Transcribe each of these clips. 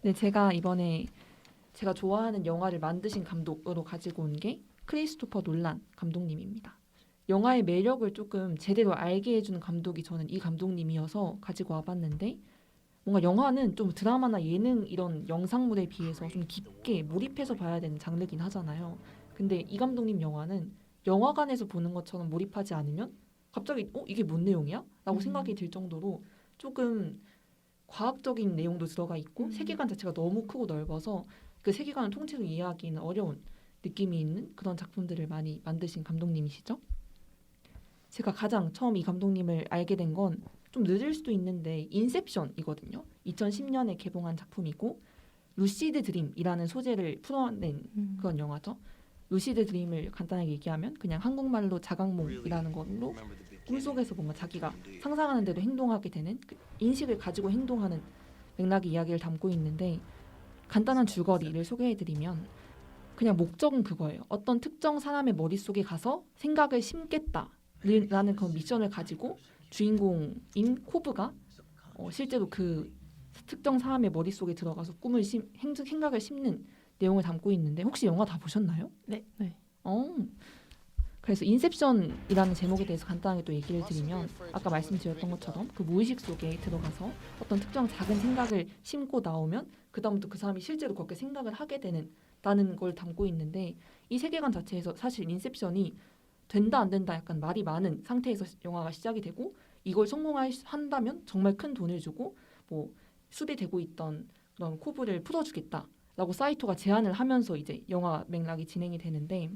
네, 제가 이번에 제가 좋아하는 영화를 만드신 감독으로 가지고 온 게 크리스토퍼 놀란 감독님입니다. 영화의 매력을 조금 제대로 알게 해주는 감독이 저는 이 감독님이어서 가지고 와봤는데 뭔가 영화는 좀 드라마나 예능 이런 영상물에 비해서 좀 깊게 몰입해서 봐야 되는 장르긴 하잖아요. 근데 이 감독님 영화는 영화관에서 보는 것처럼 몰입하지 않으면 갑자기 이게 뭔 내용이야? 라고 생각이 들 정도로 조금 과학적인 내용도 들어가 있고 세계관 자체가 너무 크고 넓어서 그 세계관을 통째로 이해하기는 어려운 느낌이 있는 그런 작품들을 많이 만드신 감독님이시죠. 제가 가장 처음 이 감독님을 알게 된 건 좀 늦을 수도 있는데 인셉션이거든요. 2010년에 개봉한 작품이고 루시드 드림이라는 소재를 풀어낸 그런 영화죠. 루시드 드림을 간단하게 얘기하면 그냥 한국말로 자각몽이라는 걸로 꿈속에서 뭔가 자기가 상상하는 대로 행동하게 되는 그 인식을 가지고 행동하는 맥락의 이야기를 담고 있는데 간단한 줄거리를 소개해드리면 그냥 목적은 그거예요. 어떤 특정 사람의 머릿속에 가서 생각을 심겠다라는 그런 미션을 가지고 주인공인 코브가 실제로 그 특정 사람의 머릿속에 들어가서 생각을 심는 내용을 담고 있는데 혹시 영화 다 보셨나요? 네. 네. 그래서 인셉션이라는 제목에 대해서 간단하게 또 얘기를 드리면 아까 말씀드렸던 것처럼 그 무의식 속에 들어가서 어떤 특정 작은 생각을 심고 나오면 그다음부터 그 사람이 실제로 그렇게 생각을 하게 되는 걸 담고 있는데 이 세계관 자체에서 사실 인셉션이 된다 안 된다 약간 말이 많은 상태에서 영화가 시작이 되고 이걸 성공한다면 정말 큰 돈을 주고 뭐 수비되고 있던 그런 코브를 풀어주겠다라고 사이토가 제안을 하면서 이제 영화 맥락이 진행이 되는데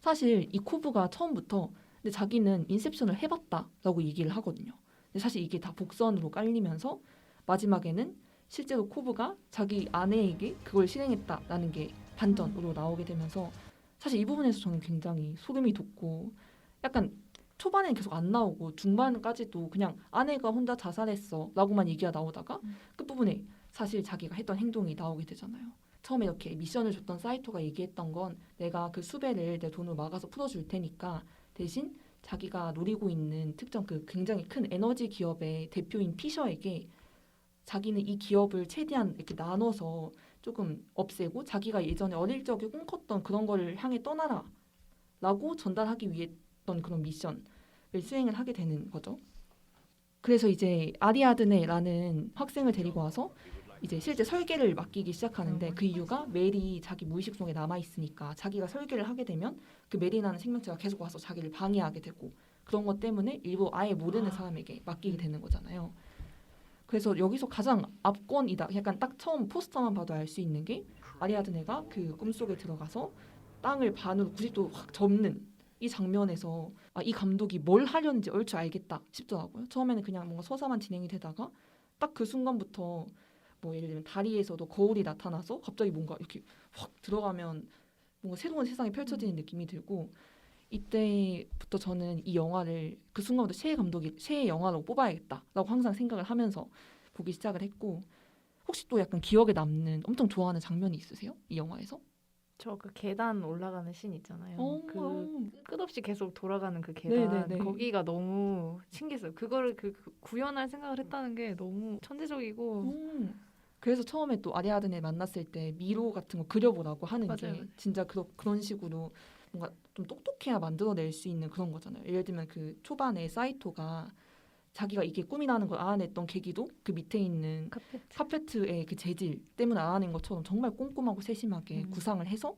사실 이 코브가 처음부터 근데 자기는 인셉션을 해봤다라고 얘기를 하거든요. 근데 사실 이게 다 복선으로 깔리면서 마지막에는 실제로 코브가 자기 아내에게 그걸 실행했다라는 게 반전으로 나오게 되면서 사실 이 부분에서 저는 굉장히 소름이 돋고 약간 초반에는 계속 안 나오고 중반까지도 그냥 아내가 혼자 자살했어 라고만 얘기가 나오다가 끝부분에 사실 자기가 했던 행동이 나오게 되잖아요. 처음에 이렇게 미션을 줬던 사이토가 얘기했던 건 내가 그 수배를 내 돈으로 막아서 풀어줄 테니까 대신 자기가 노리고 있는 특정 그 굉장히 큰 에너지 기업의 대표인 피셔에게 자기는 이 기업을 최대한 이렇게 나눠서 조금 없애고 자기가 예전에 어릴 적에 꿈꿨던 그런 거를 향해 떠나라 라고 전달하기 위해 했던 그런 미션을 수행을 하게 되는 거죠. 그래서 이제 아리아드네라는 학생을 데리고 와서 이제 실제 설계를 맡기기 시작하는데 그 이유가 멜이 자기 무의식 속에 남아있으니까 자기가 설계를 하게 되면 그 멜이라는 생명체가 계속 와서 자기를 방해하게 되고 그런 것 때문에 일부 아예 모르는 사람에게 맡기게 되는 거잖아요. 그래서 여기서 가장 압권이다. 약간 딱 처음 포스터만 봐도 알 수 있는 게 아리아드네가 그 꿈속에 들어가서 땅을 반으로 90도 확 접는 이 장면에서 이 감독이 뭘 하려는지 얼추 알겠다 싶더라고요. 처음에는 그냥 뭔가 서사만 진행이 되다가 딱 그 순간부터 뭐 예를 들면 다리에서도 거울이 나타나서 갑자기 뭔가 이렇게 확 들어가면 뭔가 새로운 세상이 펼쳐지는 느낌이 들고 이때부터 저는 이 영화를 그 순간부터 최애 영화로 뽑아야겠다라고 항상 생각을 하면서 보기 시작을 했고 혹시 또 약간 기억에 남는 엄청 좋아하는 장면이 있으세요? 이 영화에서? 저 그 계단 올라가는 씬 있잖아요. 어, 그 끝없이 계속 돌아가는 그 계단 네네네. 거기가 너무 신기했어요. 그거를 그 구현할 생각을 했다는 게 너무 천재적이고 그래서 처음에 또 아리아드네 만났을 때 미로 같은 거 그려보라고 하는 게 맞아요. 진짜 그런 식으로 뭔가 좀 똑똑해야 만들어낼 수 있는 그런 거잖아요. 예를 들면 그 초반에 사이토가 자기가 이게 꿈이라는 걸 알아냈던 계기도 그 밑에 있는 카페트의 그 재질 때문에 알아낸 것처럼 정말 꼼꼼하고 세심하게 구상을 해서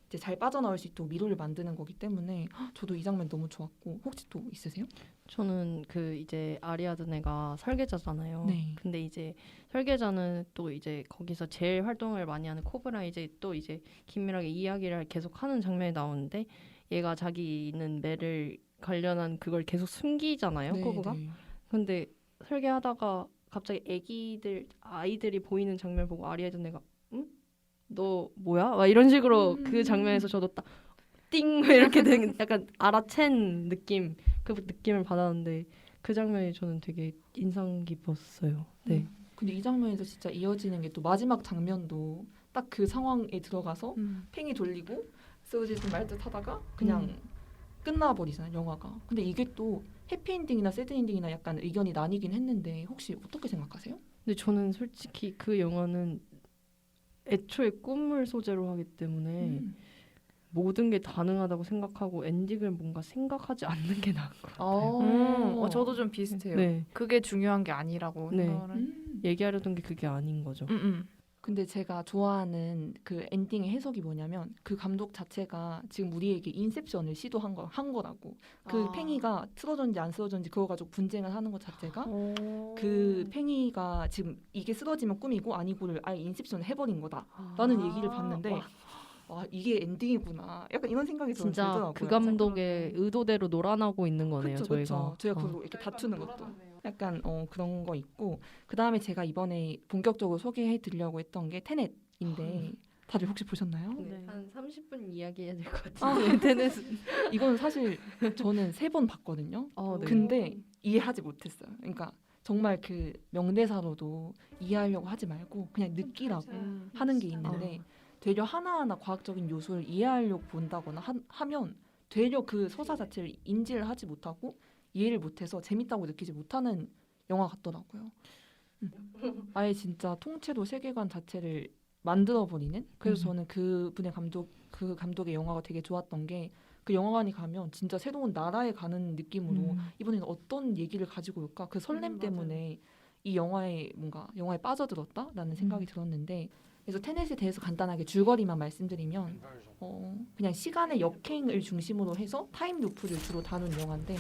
이제 잘 빠져나올 수 있도록 미로를 만드는 거기 때문에 저도 이 장면 너무 좋았고 혹시 또 있으세요? 저는 그 이제 아리아드네가 설계자잖아요. 네. 근데 이제 설계자는 또 이제 거기서 제일 활동을 많이 하는 코브랑 이제 또 이제 긴밀하게 이야기를 계속 하는 장면이 나오는데 얘가 자기는 매를 관련한 그걸 계속 숨기잖아요, 네, 코브가. 네. 근데 설계하다가 갑자기 아이들이 보이는 장면 보고 아리아드네가 응? 너 뭐야? 막 이런 식으로 그 장면에서 저도 딱 띵 이렇게 된 약간 알아챈 느낌 그 느낌을 받았는데 그 장면이 저는 되게 인상 깊었어요. 네. 근데 이 장면에서 진짜 이어지는 게 또 마지막 장면도 딱 그 상황에 들어가서 팽이 돌리고 쓰러지듯 말듯 하다가 그냥 끝나버리잖아요, 영화가. 근데 이게 또 해피엔딩이나 새드엔딩이나 약간 의견이 나뉘긴 했는데 혹시 어떻게 생각하세요? 근데 저는 솔직히 그 영화는 애초에 꿈을 소재로 하기 때문에 모든 게 가능하다고 생각하고 엔딩을 뭔가 생각하지 않는 게 나은 것 같아요. 저도 좀 비슷해요. 네. 그게 중요한 게 아니라고 네. 생각을. 얘기하려던 게 그게 아닌 거죠. 근데 제가 좋아하는 그 엔딩의 해석이 뭐냐면 그 감독 자체가 지금 우리에게 인셉션을 시도한 거라고. 그 팽이가 쓰러졌는지 안 쓰러졌는지 그거 가지고 분쟁을 하는 것 자체가 그 팽이가 지금 이게 쓰러지면 꿈이고 아니고를 아예 인셉션을 해버린 거다라는 얘기를 봤는데 와 이게 엔딩이구나. 약간 이런 생각이 저는 진짜 들더라고요. 그 감독의 의도대로 놀아나고 있는 거네요. 그쵸, 저희가. 그쵸. 저희가 그걸로 이렇게 다투는 것도 약간 그런 거 있고 그 다음에 제가 이번에 본격적으로 소개해드리려고 했던 게 테넷인데 다들 혹시 보셨나요? 네. 한 30분 이야기해야 될 것 같은데 테넷은 이건 사실 저는 3번 봤거든요. 네. 근데 이해하지 못했어요. 그러니까 정말 그 명대사로도 이해하려고 하지 말고 그냥 느끼라고 하는 게 있는데 되려 하나하나 과학적인 요소를 이해하려고 본다거나 하면 되려 그 서사 자체를 인지를 하지 못하고 이해를 못해서 재밌다고 느끼지 못하는 영화 같더라고요. 아예 진짜 통째로 세계관 자체를 만들어버리는. 그래서 저는 그 감독의 영화가 되게 좋았던 게 그 영화관에 가면 진짜 새로운 나라에 가는 느낌으로 이번에는 어떤 얘기를 가지고 올까 그 설렘 때문에 이 영화에 빠져들었다라는 생각이 들었는데 그래서 테넷에 대해서 간단하게 줄거리만 말씀드리면 그냥 시간의 역행을 중심으로 해서 타임 루프를 주로 다룬 영화인데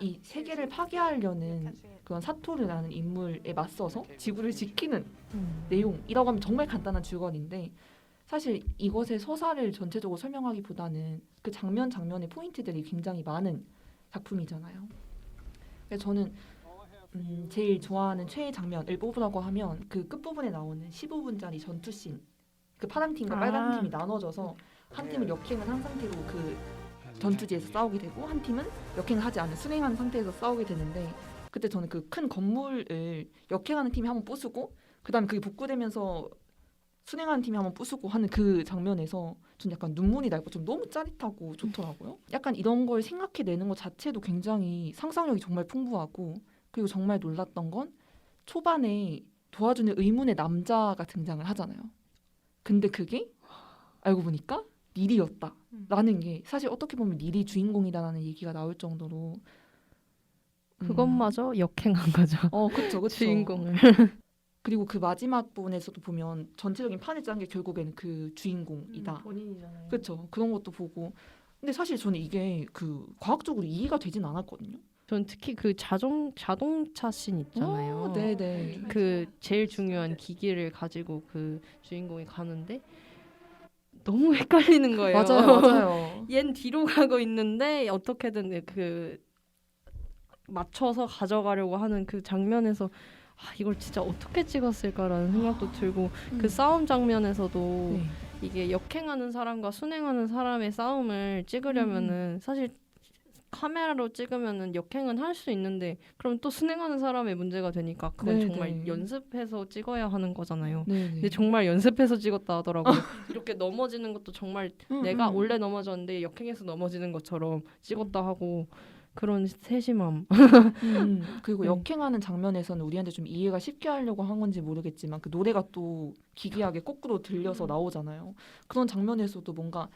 이 세계를 파괴하려는 그런 사토르라는 인물에 맞서서 지구를 지키는 내용이라고 하면 정말 간단한 줄거리인데 사실 이것의 서사를 전체적으로 설명하기보다는 그 장면의 포인트들이 굉장히 많은 작품이잖아요. 그래서 저는 제일 좋아하는 최애 장면을 뽑으라고 하면 그 끝부분에 나오는 15분짜리 전투씬 그 파란 팀과 빨간 팀이 나눠져서 한 팀은 역행을 한 상태로 그 전투지에서 싸우게 되고 한 팀은 역행을 하지 않은 순행하는 상태에서 싸우게 되는데 그때 저는 그 큰 건물을 역행하는 팀이 한번 부수고 그 다음에 그게 복구되면서 순행하는 팀이 한번 부수고 하는 그 장면에서 전 약간 눈물이 날고 좀 너무 짜릿하고 좋더라고요. 약간 이런 걸 생각해내는 것 자체도 굉장히 상상력이 정말 풍부하고 그리고 정말 놀랐던 건 초반에 도와주는 의문의 남자가 등장을 하잖아요. 근데 그게 알고 보니까 닐이었다라는 게 사실 어떻게 보면 닐이 주인공이다라는 얘기가 나올 정도로 그것마저 역행한 거죠. 그쵸. 주인공을. 그리고 그 마지막 부분에서도 보면 전체적인 판을 짠 게 결국에는 그 주인공이다. 본인이잖아요. 그렇죠. 그런 것도 보고. 근데 사실 저는 이게 그 과학적으로 이해가 되진 않았거든요. 전 특히 그 자동차 씬 있잖아요. 네네. 그 제일 중요한 기기를 가지고 그 주인공이 가는데 너무 헷갈리는 거예요. 맞아요. 얜 뒤로 가고 있는데 어떻게든 그 맞춰서 가져가려고 하는 그 장면에서 이걸 진짜 어떻게 찍었을까라는 생각도 들고 그 싸움 장면에서도 네. 이게 역행하는 사람과 순행하는 사람의 싸움을 찍으려면은 사실 카메라로 찍으면은 역행은 할 수 있는데 그럼 또 순행하는 사람의 문제가 되니까 그건 정말 연습해서 찍어야 하는 거잖아요. 근데 정말 연습해서 찍었다 하더라고요. 이렇게 넘어지는 것도 정말 내가 원래 넘어졌는데 역행해서 넘어지는 것처럼 찍었다 하고 그런 세심함. 그리고 역행하는 장면에서는 우리한테 좀 이해가 쉽게 하려고 한 건지 모르겠지만 그 노래가 또 기괴하게 거꾸로 들려서 나오잖아요. 그런 장면에서도 뭔가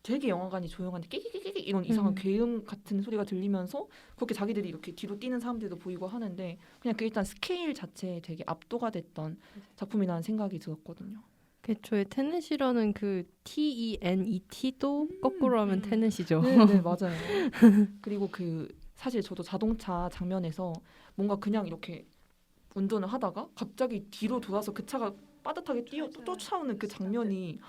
되게 영화관이 조용한데 끼끼끼끼 이런 이상한 괴음 같은 소리가 들리면서 그렇게 자기들이 이렇게 뒤로 뛰는 사람들도 보이고 하는데 그냥 그 일단 스케일 자체에 되게 압도가 됐던 작품이라는 생각이 들었거든요. 애초에 테넷이라는 그 TENET도 거꾸로 하면 테넷이죠. 네, 맞아요. 그리고 그 사실 저도 자동차 장면에서 뭔가 그냥 이렇게 운전을 하다가 갑자기 뒤로 돌아서 그 차가 빠듯하게 쫓아오는 그 장면이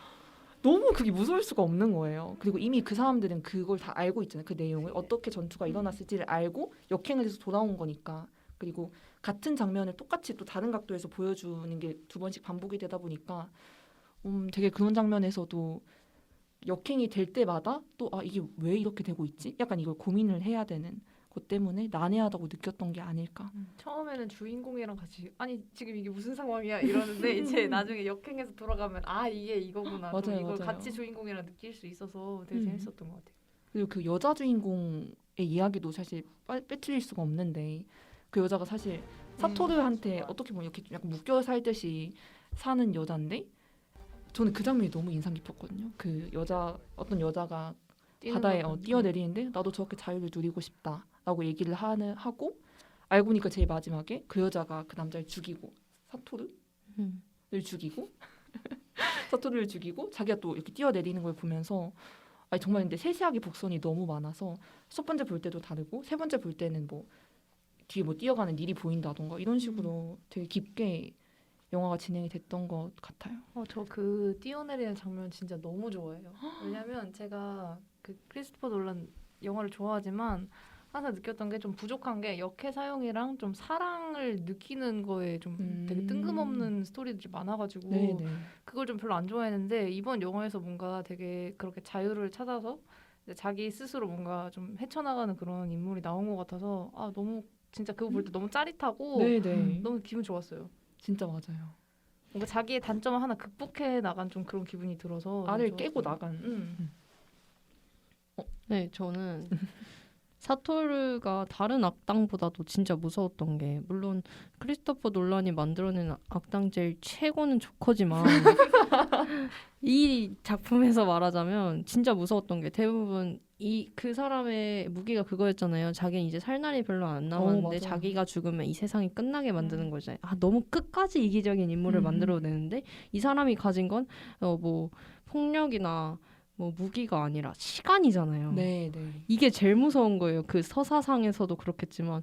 너무 그게 무서울 수가 없는 거예요. 그리고 이미 그 사람들은 그걸 다 알고 있잖아요. 그 내용을 어떻게 전투가 일어났을지를 알고 역행을 해서 돌아온 거니까. 그리고 같은 장면을 똑같이 또 다른 각도에서 보여주는 게 2번씩 반복이 되다 보니까 되게 그런 장면에서도 역행이 될 때마다 또 이게 왜 이렇게 되고 있지? 약간 이걸 고민을 해야 되는 것 때문에 난해하다고 느꼈던 게 아닐까. 처음에는 주인공이랑 같이 아니 지금 이게 무슨 상황이야 이러는데 이제 나중에 역행해서 돌아가면 이게 이거구나. 맞아요, 이걸 맞아요. 같이 주인공이랑 느낄 수 있어서 되게 재밌었던 것 같아요. 그리고 그 여자 주인공의 이야기도 사실 빼뜨릴 수가 없는데 그 여자가 사실 사토르한테 어떻게 보면 이렇게 좀 약간 묶여 살듯이 사는 여자인데 저는 그 장면이 너무 인상 깊었거든요. 그 여자 어떤 여자가 바다에 뛰어내리는데 나도 저렇게 자유를 누리고 싶다라고 얘기를 하고 알고 보니까 제일 마지막에 그 여자가 그 남자를 죽이고 사토르를 죽이고 사토르를 죽이고 자기가 또 이렇게 뛰어내리는 걸 보면서 아니 정말 근데 세세하게 복선이 너무 많아서 첫 번째 볼 때도 다르고 세 번째 볼 때는 뭐 뒤에 뭐 뛰어가는 일이 보인다던가 이런 식으로 되게 깊게 영화가 진행이 됐던 것 같아요. 저 그 뛰어내리는 장면 진짜 너무 좋아해요. 왜냐면 제가 그 크리스토퍼 놀란 영화를 좋아하지만 항상 느꼈던 게 좀 부족한 게 역해 사용이랑 좀 사랑을 느끼는 거에 좀 되게 뜬금없는 스토리들이 많아가지고 네네. 그걸 좀 별로 안 좋아했는데 이번 영화에서 뭔가 되게 그렇게 자유를 찾아서 이제 자기 스스로 뭔가 좀 헤쳐나가는 그런 인물이 나온 것 같아서 아 너무 진짜 그거 볼 때 너무 짜릿하고 네네. 너무 기분 좋았어요. 진짜 맞아요. 뭔가 자기의 단점을 하나 극복해 나간 좀 그런 기분이 들어서 알을 너무 깨고 좋았어요. 나간. 네, 저는 사토르가 다른 악당보다도 진짜 무서웠던 게 물론 크리스토퍼 놀란이 만들어낸 악당 제일 최고는 조커지만 이 작품에서 말하자면 진짜 무서웠던 게 대부분 그 사람의 무기가 그거였잖아요. 자기는 이제 살 날이 별로 안 남았는데 맞아요. 자기가 죽으면 이 세상이 끝나게 만드는 거잖아요. 아 너무 끝까지 이기적인 인물을 만들어내는데 이 사람이 가진 건 뭐 폭력이나 뭐 무기가 아니라 시간이잖아요. 네네. 이게 제일 무서운 거예요. 그 서사상에서도 그렇겠지만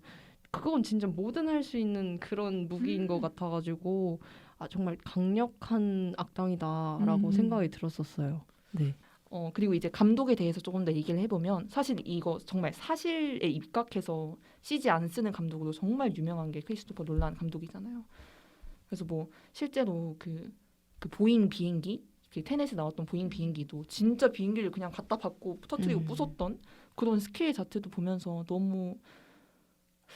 그건 진짜 뭐든 할 수 있는 그런 무기인 것 같아가지고 아 정말 강력한 악당이다라고 생각이 들었었어요. 네. 그리고 이제 감독에 대해서 조금 더 얘기를 해보면 사실 이거 정말 사실에 입각해서 CG 안 쓰는 감독으로 정말 유명한 게 크리스토퍼 놀란 감독이잖아요. 그래서 뭐 실제로 그 보잉 비행기 그 테넷에 나왔던 보잉 비행기도 진짜 비행기를 그냥 갖다 받고 터뜨리고 부쉈던 그런 스케일 자체도 보면서 너무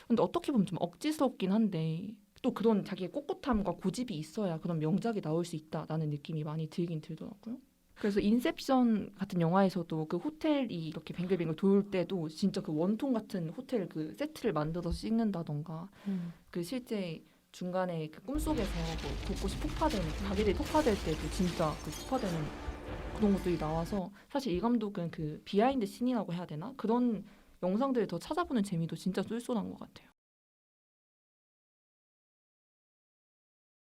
근데 어떻게 보면 좀 억지스럽긴 한데 또 그런 자기의 꼿꼿함과 고집이 있어야 그런 명작이 나올 수 있다라는 느낌이 많이 들긴 들더라고요. 그래서 인셉션 같은 영화에서도 그 호텔이 이렇게 뱅글뱅글 돌 때도 진짜 그 원통 같은 호텔 그 세트를 만들어서 찍는다던가 그 실제 중간에 그 꿈속에서 뭐 곳곳이 폭파되는 가게들이 폭파될 때도 진짜 그 폭파되는 그런 것들이 나와서 사실 이 감독은 그 비하인드 씬이라고 해야 되나 그런 영상들을 더 찾아보는 재미도 진짜 쏠쏠한 것 같아요.